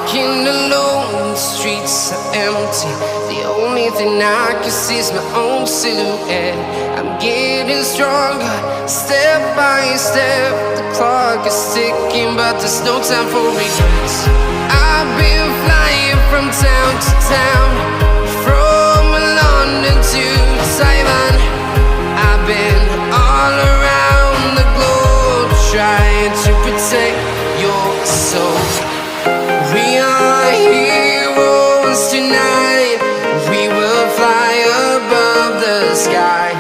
walking alone, the streets are empty. The only thing I can see is my own silhouette. I'm getting stronger, step by step. The clock is ticking, but there's no time for regrets. I've been flying from town to town, from London to Taiwan. I've been all around the globe, trying to protect your soul. We are heroes tonight. We will fly above the sky.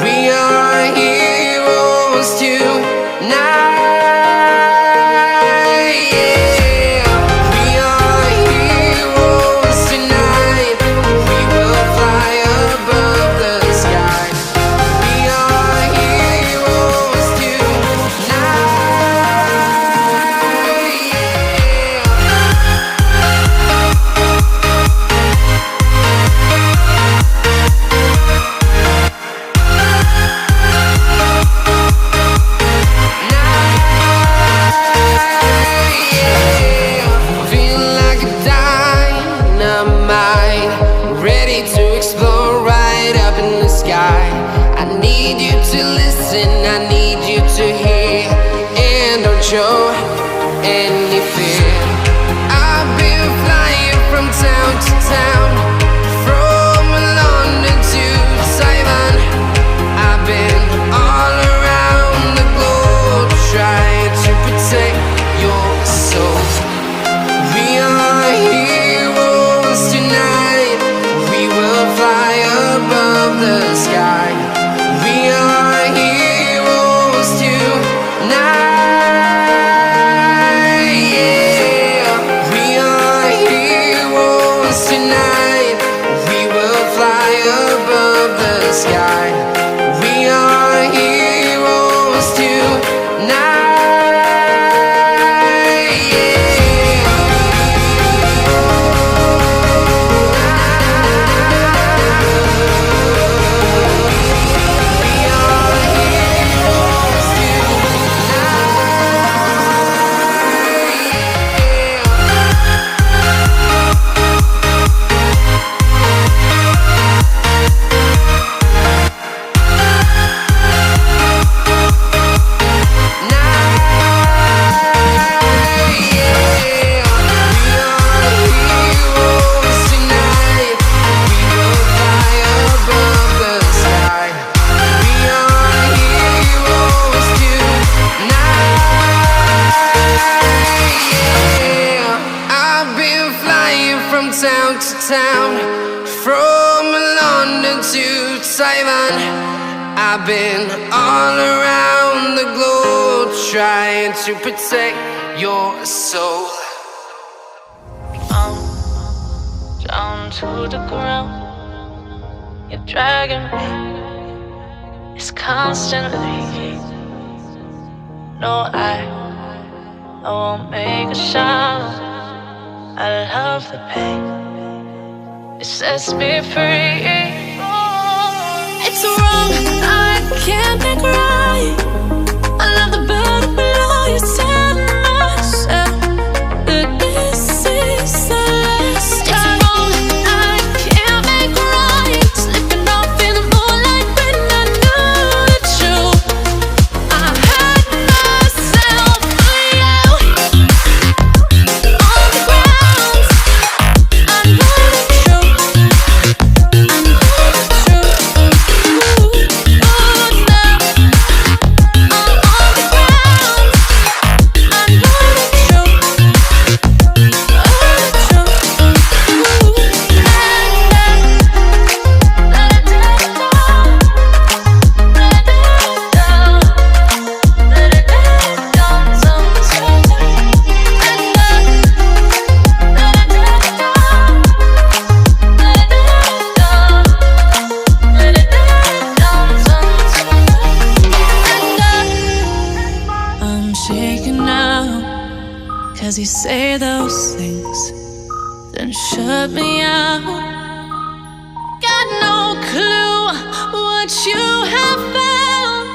We are heroes tonight. Yeah. We are heroes tonight. We will fly above the sky. We are heroes tonight. Feeling like a dynamite, ready to explode right up in the sky. I need you to listen, I need you to hear, and don't show any fear. I've been flying from town to town, from London to Taiwan. I've been all around the globe, trying to protect your soul. We are heroes tonight. We will fly above the sky. We are heroes tonight. Yeah. We are heroes tonight. We will fly above the sky. We are heroes tonight. Town to town, from London to Taiwan. I've been all around the globe, trying to protect your soul. I'm down to the ground. You're dragging me. It's constantly. No, I won't make a sound. I love the pain. It sets me free. It's wrong, I can't make right. I love the bird below you said myself. But this is the last time. It's wrong, I can't make right. Slipping off in the moonlight when I knew the truth. I had myself for you. On the ground, I know the truth. I know the truth. You say those things, then shut me out. Got no clue what you have found.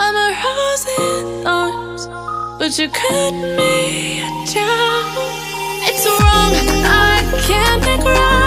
I'm a rose in thorns, but you cut me down. It's wrong, I can't make right.